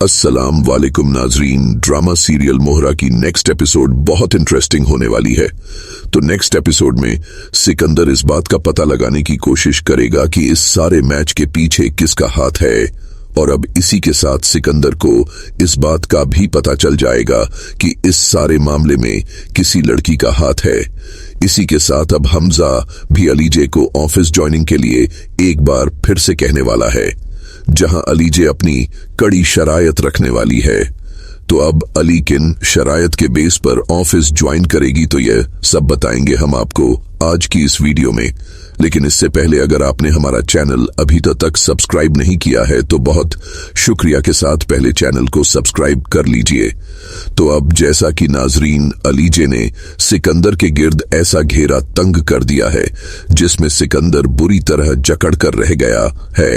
अस्सलाम वालेकुम नाजरीन। ड्रामा सीरियल मोहरा की नेक्स्ट एपिसोड बहुत इंटरेस्टिंग होने वाली है। तो नेक्स्ट एपिसोड में सिकंदर इस बात का पता लगाने की कोशिश करेगा कि इस सारे मैच के पीछे किसका हाथ है, और अब इसी के साथ सिकंदर को इस बात का भी पता चल जाएगा कि इस सारे मामले में किसी लड़की का हाथ है। इसी के साथ अब हमजा भी अलीजे को ऑफिस ज्वाइनिंग के लिए एक बार फिर से कहने वाला है, जहां अलीजे अपनी कड़ी शरायत रखने वाली है। तो अब अली किन शरायत के बेस पर ऑफिस ज्वाइन करेगी, तो यह सब बताएंगे हम आपको आज की इस वीडियो में। लेकिन इससे पहले अगर आपने हमारा चैनल अभी तक सब्सक्राइब नहीं किया है तो बहुत शुक्रिया के साथ पहले चैनल को सब्सक्राइब कर लीजिए। तो अब जैसा कि नाजरीन, अलीजे ने सिकंदर के गिर्द ऐसा घेरा तंग कर दिया है जिसमें सिकंदर बुरी तरह जकड़ कर रह गया है।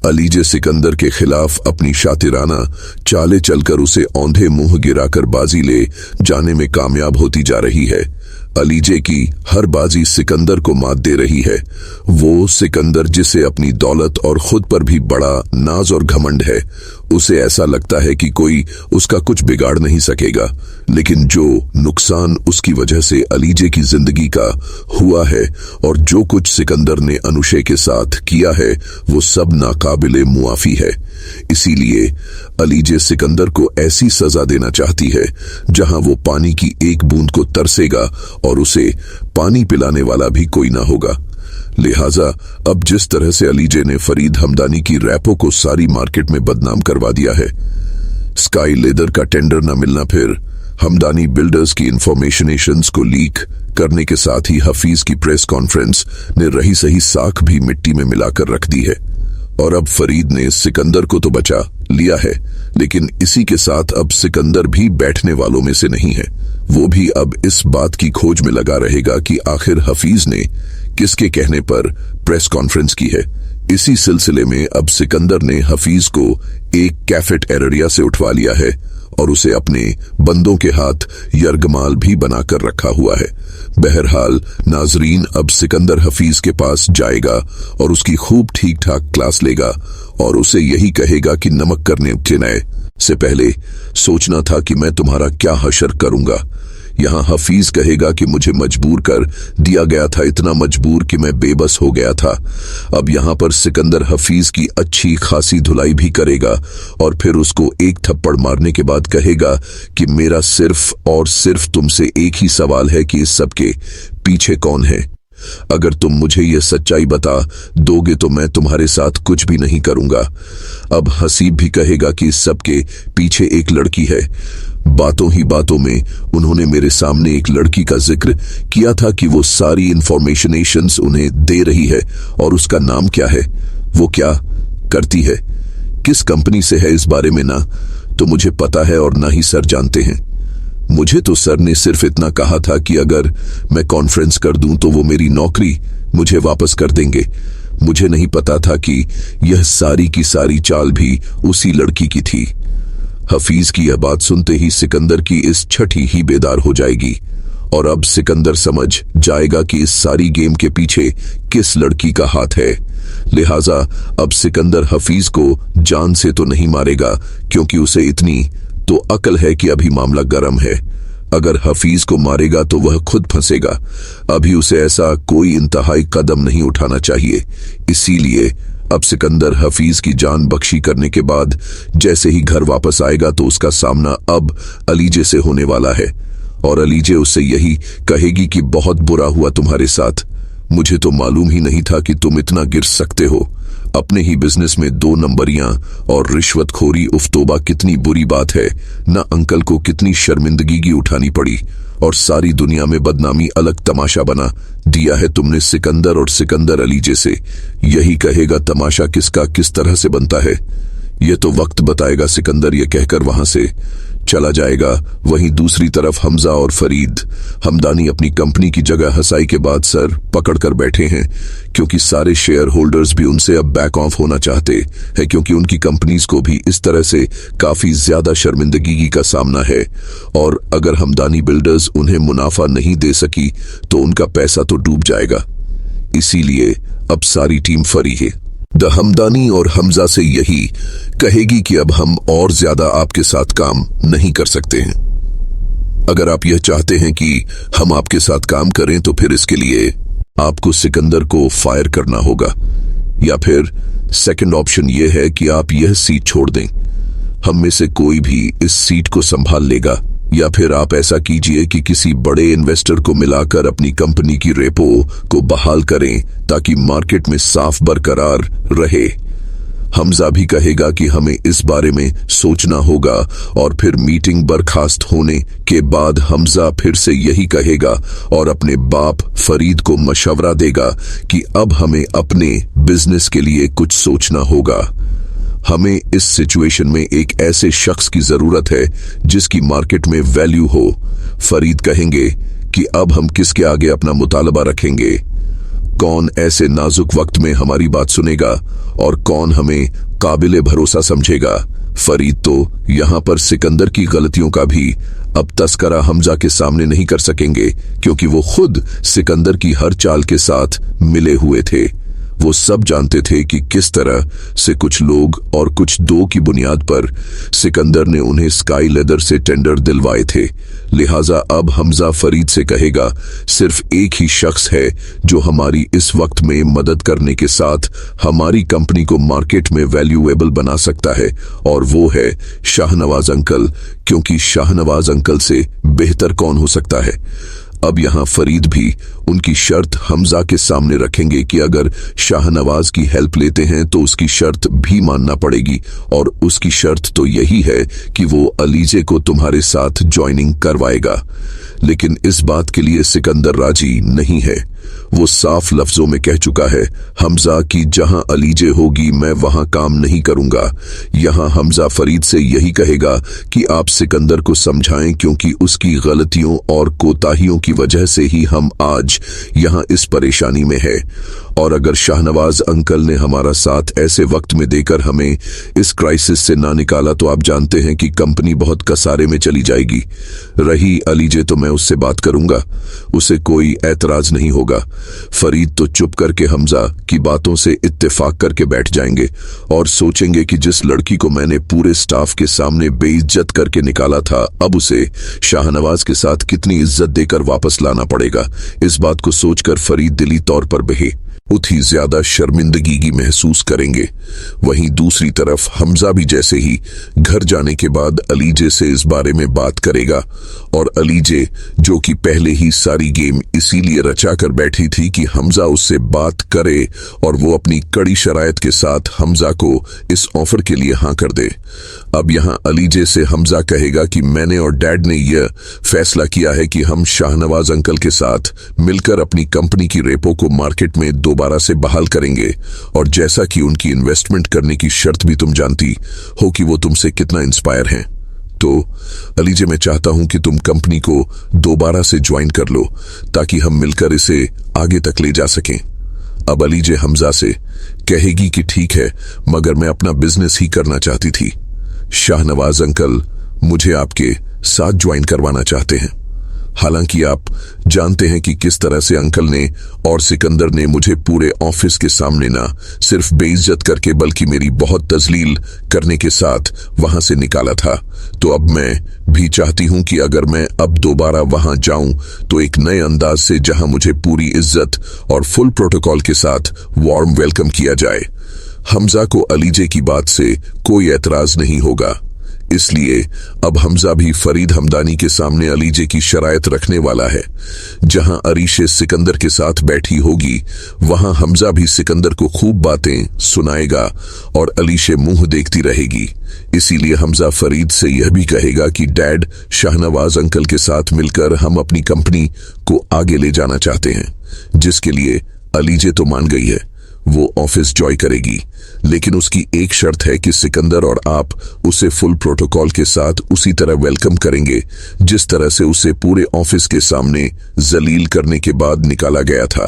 अलीजे सिकंदर के खिलाफ अपनी शातिराना चालें चलकर उसे औंधे मुंह गिराकर बाजी ले जाने में कामयाब होती जा रही है। अलीजे की हर बाजी सिकंदर को मात दे रही है। वो सिकंदर जिसे अपनी दौलत और खुद पर भी बड़ा नाज और घमंड है, उसे ऐसा लगता है कि कोई उसका कुछ बिगाड़ नहीं सकेगा। लेकिन जो नुकसान उसकी वजह से अलीजे की जिंदगी का हुआ है और जो कुछ सिकंदर ने अनुशे के साथ किया है, वो सब नाकाबिले मुआफी है। इसीलिए अलीजे सिकंदर को ऐसी सजा देना चाहती है जहां वो पानी की एक बूंद को तरसेगा और उसे पानी पिलाने वाला भी कोई ना होगा। लिहाजा अब जिस तरह से अलीजे ने फरीद हमदानी की रैपो को सारी मार्केट में बदनाम करवा दिया है, स्काई लेदर का टेंडर न मिलना, फिर हमदानी बिल्डर्स की इंफॉर्मेशनेशंस को लीक करने के साथ ही हफीज की प्रेस कॉन्फ्रेंस ने रही सही साख भी मिट्टी में मिलाकर रख दी है। और अब फरीद ने सिकंदर को तो बचा लिया है, लेकिन इसी के साथ अब सिकंदर भी बैठने वालों में से नहीं है। वो भी अब इस बात की खोज में लगा रहेगा कि आखिर हफीज ने किसके कहने पर प्रेस कॉन्फ्रेंस की है। इसी सिलसिले में अब सिकंदर ने हफीज को एक कैफेट एरिया से उठवा लिया है और उसे अपने बंदों के हाथ यरगमाल भी बनाकर रखा हुआ है। बहरहाल नाजरीन, अब सिकंदर हफीज के पास जाएगा और उसकी खूब ठीक ठाक क्लास लेगा और उसे यही कहेगा कि नमक करने चिनाए से पहले सोचना था कि मैं तुम्हारा क्या हशर करूंगा। यहाँ हफीज कहेगा कि मुझे मजबूर कर दिया गया था, इतना मजबूर कि मैं बेबस हो गया था। अब यहाँ पर सिकंदर हफीज की अच्छी खासी धुलाई भी करेगा और फिर उसको एक थप्पड़ मारने के बाद कहेगा कि मेरा सिर्फ और सिर्फ तुमसे एक ही सवाल है कि इस सब के पीछे कौन है। अगर तुम मुझे यह सच्चाई बता दोगे तो मैं तुम्हारे साथ कुछ भी नहीं करूंगा। अब हसीब भी कहेगा कि इस सब के पीछे एक लड़की है। बातों ही बातों में उन्होंने मेरे सामने एक लड़की का जिक्र किया था कि वो सारी इंफॉर्मेशनेशंस उन्हें दे रही है, और उसका नाम क्या है, वो क्या करती है, किस कंपनी से है, इस बारे में ना तो मुझे पता है और ना ही सर जानते हैं। मुझे तो सर ने सिर्फ इतना कहा था कि अगर मैं कॉन्फ्रेंस कर दूं तो वो मेरी नौकरी मुझे वापस कर देंगे। मुझे नहीं पता था कि यह सारी की सारी चाल भी उसी लड़की की थी। हफीज की यह बात सुनते ही सिकंदर की इस छठी ही बेदार हो जाएगी और अब सिकंदर समझ जाएगा कि इस सारी गेम के पीछे किस लड़की का हाथ है। लिहाजा अब सिकंदर हफीज को जान से तो नहीं मारेगा, क्योंकि उसे इतनी तो अकल है कि अभी मामला गर्म है। अगर हफीज को मारेगा तो वह खुद फंसेगा। अभी उसे ऐसा कोई इंतहाई कदम नहीं उठाना चाहिए। इसीलिए अब सिकंदर हफीज की जान बख्शी करने के बाद जैसे ही घर वापस आएगा तो उसका सामना अब अलीजे से होने वाला है, और अलीजे उससे यही कहेगी कि बहुत बुरा हुआ तुम्हारे साथ। मुझे तो मालूम ही नहीं था कि तुम इतना गिर सकते हो। अपने ही बिजनेस में 2 नंबरियां और रिश्वतखोरी, उफ्तोबा कितनी बुरी बात है ना। अंकल को कितनी शर्मिंदगी उठानी पड़ी और सारी दुनिया में बदनामी अलग तमाशा बना दिया है तुमने सिकंदर और सिकंदर अलीजे से। यही कहेगा तमाशा किसका किस तरह से बनता है, ये तो वक्त बताएगा। सिकंदर ये कहकर वहां से चला जाएगा। वहीं दूसरी तरफ हमजा और फरीद हमदानी अपनी कंपनी की जगह हसाई के बाद सर पकड़कर बैठे हैं, क्योंकि सारे शेयर होल्डर्स भी उनसे अब बैक ऑफ होना चाहते हैं, क्योंकि उनकी कंपनीज को भी इस तरह से काफी ज्यादा शर्मिंदगी का सामना है। और अगर हमदानी बिल्डर्स उन्हें मुनाफा नहीं दे सकी तो उनका पैसा तो डूब जाएगा। इसीलिए अब सारी टीम फरी है। द हमदानी और हमजा से यही कहेगी कि अब हम और ज्यादा आपके साथ काम नहीं कर सकते हैं। अगर आप यह चाहते हैं कि हम आपके साथ काम करें तो फिर इसके लिए आपको सिकंदर को फायर करना होगा, या फिर सेकंड ऑप्शन यह है कि आप यह सीट छोड़ दें, हम में से कोई भी इस सीट को संभाल लेगा, या फिर आप ऐसा कीजिए कि किसी बड़े इन्वेस्टर को मिलाकर अपनी कंपनी की रेपो को बहाल करें ताकि मार्केट में साफ बरकरार रहे। हमजा भी कहेगा कि हमें इस बारे में सोचना होगा, और फिर मीटिंग बर्खास्त होने के बाद हमजा फिर से यही कहेगा और अपने बाप फरीद को मशवरा देगा कि अब हमें अपने बिजनेस के लिए कुछ सोचना होगा। हमें इस सिचुएशन में एक ऐसे शख्स की जरूरत है जिसकी मार्केट में वैल्यू हो। फरीद कहेंगे कि अब हम किसके आगे अपना मुतालबा रखेंगे, कौन ऐसे नाजुक वक्त में हमारी बात सुनेगा और कौन हमें काबिले भरोसा समझेगा। फरीद तो यहां पर सिकंदर की गलतियों का भी अब तस्करा हमजा के सामने नहीं कर सकेंगे, क्योंकि वो खुद सिकंदर की हर चाल के साथ मिले हुए थे। वो सब जानते थे कि किस तरह से कुछ लोग और कुछ दो की बुनियाद पर सिकंदर ने उन्हें स्काई लेदर से टेंडर दिलवाए थे। लिहाजा अब हमजा फरीद से कहेगा, सिर्फ एक ही शख्स है जो हमारी इस वक्त में मदद करने के साथ हमारी कंपनी को मार्केट में वैल्यूएबल बना सकता है, और वो है शाहनवाज अंकल, क्योंकि शाहनवाज अंकल से बेहतर कौन हो सकता है। अब यहां फरीद भी उनकी शर्त हमजा के सामने रखेंगे कि अगर शाहनवाज की हेल्प लेते हैं तो उसकी शर्त भी मानना पड़ेगी, और उसकी शर्त तो यही है कि वो अलीजे को तुम्हारे साथ ज्वाइनिंग करवाएगा। लेकिन इस बात के लिए सिकंदर राजी नहीं है। वो साफ लफ्जों में कह चुका है हमजा कि जहां अलीजे होगी मैं वहां काम नहीं करूंगा। यहां हमजा फरीद से यही कहेगा कि आप सिकंदर को समझाएं, क्योंकि उसकी गलतियों और कोताहियों की वजह से ही हम आज यहां इस परेशानी में है। और अगर शाहनवाज अंकल ने हमारा साथ ऐसे वक्त में देकर हमें इस क्राइसिस से ना निकाला तो आप जानते हैं कि कंपनी बहुत कसारे में चली जाएगी। रही अलीजे तो मैं उससे बात करूंगा, उसे कोई ऐतराज नहीं होगा। फरीद तो चुप करके हमजा की बातों से इत्तेफाक करके बैठ जाएंगे और सोचेंगे कि जिस लड़की को मैंने पूरे स्टाफ के सामने बेइज्जत करके निकाला था, अब उसे शाहनवाज के साथ कितनी इज्जत देकर वापस लाना पड़ेगा। इस बात को सोचकर फरीद दिली तौर पर बहे उतनी ज्यादा शर्मिंदगी महसूस करेंगे। वहीं दूसरी तरफ हमजा भी जैसे ही घर जाने के बाद अलीजे से इस बारे में बात करेगा, और अलीजे जो कि पहले ही सारी गेम इसीलिए रचा कर बैठी थी कि हमजा उससे बात करे और वो अपनी कड़ी शरायत के साथ हमजा को इस ऑफर के लिए हाँ कर दे। अब यहां अलीजे से हमजा कहेगा कि मैंने और डैड ने यह फैसला किया है कि हम शाहनवाज अंकल के साथ मिलकर अपनी कंपनी की रेपो को मार्केट में दोबारा से बहाल करेंगे, और जैसा कि उनकी इन्वेस्टमेंट करने की शर्त भी तुम जानती हो कि वो तुमसे कितना इंस्पायर हैं, तो अलीजे मैं चाहता हूं कि तुम कंपनी को दोबारा से ज्वाइन कर लो ताकि हम मिलकर इसे आगे तक ले जा सकें। अब अलीजे हमजा से कहेगी कि ठीक है, मगर मैं अपना बिजनेस ही करना चाहती थी। शाहनवाज अंकल मुझे आपके साथ ज्वाइन करवाना चाहते हैं। हालांकि आप जानते हैं कि किस तरह से अंकल ने और सिकंदर ने मुझे पूरे ऑफिस के सामने ना सिर्फ बेइज्जत करके बल्कि मेरी बहुत तजलील करने के साथ वहां से निकाला था। तो अब मैं भी चाहती हूं कि अगर मैं अब दोबारा वहां जाऊं तो एक नए अंदाज से, जहां मुझे पूरी इज्जत और फुल प्रोटोकॉल के साथ वार्म वेलकम किया जाए। हमजा को अलीजे की बात से कोई एतराज नहीं होगा, इसलिए अब हमजा भी फरीद हमदानी के सामने अलीजे की शरायत रखने वाला है। जहां अरीशे सिकंदर के साथ बैठी होगी, वहां हमजा भी सिकंदर को खूब बातें सुनाएगा और अलीशे मुंह देखती रहेगी। इसीलिए हमजा फरीद से यह भी कहेगा कि डैड, शाहनवाज अंकल के साथ मिलकर हम अपनी कंपनी को आगे ले जाना चाहते हैं, जिसके लिए अलीजे तो मान गई है, वो ऑफिस ज्वाइन करेगी। लेकिन उसकी एक शर्त है कि सिकंदर और आप उसे फुल प्रोटोकॉल के साथ उसी तरह वेलकम करेंगे जिस तरह से उसे पूरे ऑफिस के सामने जलील करने के बाद निकाला गया था।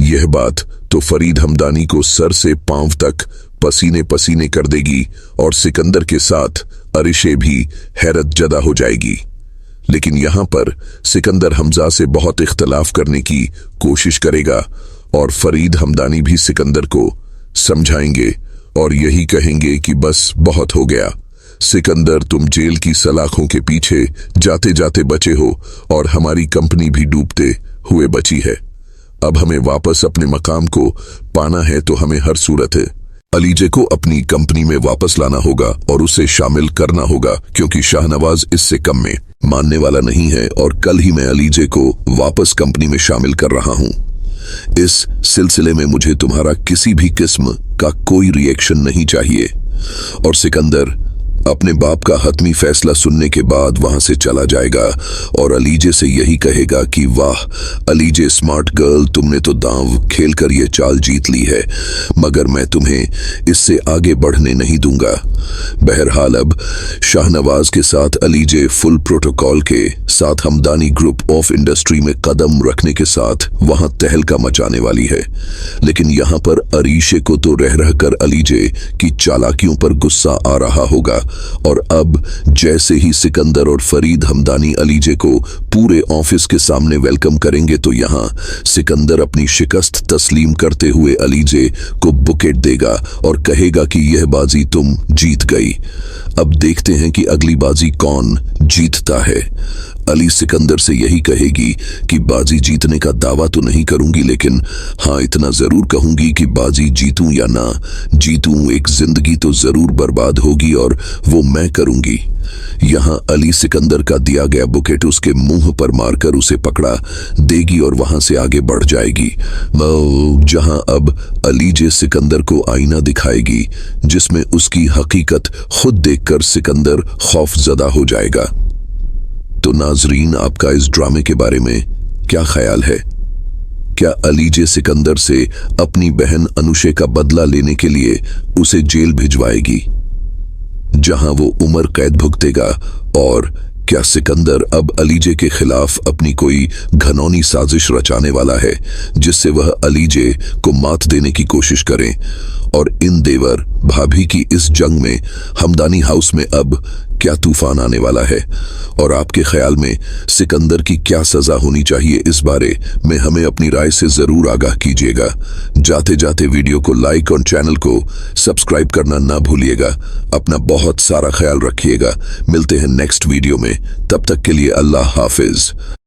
यह बात तो फरीद हमदानी को सर से पांव तक पसीने पसीने कर देगी और सिकंदर के साथ अरिशे भी हैरत जदा हो जाएगी। लेकिन यहां पर सिकंदर हमजा से बहुत इख्तलाफ करने की कोशिश करेगा और फरीद हमदानी भी सिकंदर को समझाएंगे और यही कहेंगे कि बस बहुत हो गया। सिकंदर, तुम जेल की सलाखों के पीछे जाते जाते बचे हो और हमारी कंपनी भी डूबते हुए बची है। अब हमें वापस अपने मकाम को पाना है तो हमें हर सूरत है अलीजे को अपनी कंपनी में वापस लाना होगा और उसे शामिल करना होगा, क्योंकि शाहनवाज इससे कम में मानने वाला नहीं है और कल ही मैं अलीजे को वापस कंपनी में शामिल कर रहा हूं। इस सिलसिले में मुझे तुम्हारा किसी भी किस्म का कोई रिएक्शन नहीं चाहिए। और सिकंदर अपने बाप का हतमी फैसला सुनने के बाद वहां से चला जाएगा और अलीजे से यही कहेगा कि वाह अलीजे स्मार्ट गर्ल, तुमने तो दांव खेलकर ये चाल जीत ली है, मगर मैं तुम्हें इससे आगे बढ़ने नहीं दूंगा। बहरहाल अब शाहनवाज के साथ अलीजे फुल प्रोटोकॉल के साथ हमदानी ग्रुप ऑफ इंडस्ट्री में कदम रखने के साथ वहां तहलका मचाने वाली है। लेकिन यहां पर अरीशे को तो रह रहकर अलीजे की चालाकियों पर गुस्सा आ रहा होगा और अब जैसे ही सिकंदर और फरीद हमदानी अलीजे को पूरे ऑफिस के सामने वेलकम करेंगे तो यहां सिकंदर अपनी शिकस्त तस्लीम करते हुए अलीजे को बुकेट देगा और कहेगा कि यह बाजी तुम जीत गई। अब देखते हैं कि अगली बाजी कौन जीतता है। अली सिकंदर से यही कहेगी कि बाजी जीतने का दावा तो नहीं करूंगी, लेकिन हाँ इतना जरूर कहूंगी कि बाजी जीतूं या ना जीतूं, एक जिंदगी तो जरूर बर्बाद होगी और वो मैं करूंगी। यहां अली सिकंदर का दिया गया बुकेट उसके मुंह पर मारकर उसे पकड़ा देगी और वहां से आगे बढ़ जाएगी, जहां अब अलीजे सिकंदर को आईना दिखाएगी जिसमें उसकी हकीकत खुद देखकर सिकंदर खौफजदा हो जाएगा। तो नाजरीन, आपका इस ड्रामे के बारे में क्या ख्याल है? क्या अलीजे सिकंदर से अपनी बहन अनुशे का बदला लेने के लिए उसे जेल भिजवाएगी जहां वो उम्र कैद भुगतेगा? और क्या सिकंदर अब अलीजे के खिलाफ अपनी कोई घनौनी साजिश रचाने वाला है जिससे वह अलीजे को मात देने की कोशिश करें? और इन देवर भाभी की इस जंग में हमदानी हाउस में अब क्या तूफान आने वाला है? और आपके ख्याल में सिकंदर की क्या सजा होनी चाहिए, इस बारे में हमें अपनी राय से जरूर आगाह कीजिएगा। जाते जाते वीडियो को लाइक और चैनल को सब्सक्राइब करना ना भूलिएगा। अपना बहुत सारा ख्याल रखिएगा। मिलते हैं नेक्स्ट वीडियो में, तब तक के लिए अल्लाह हाफिज।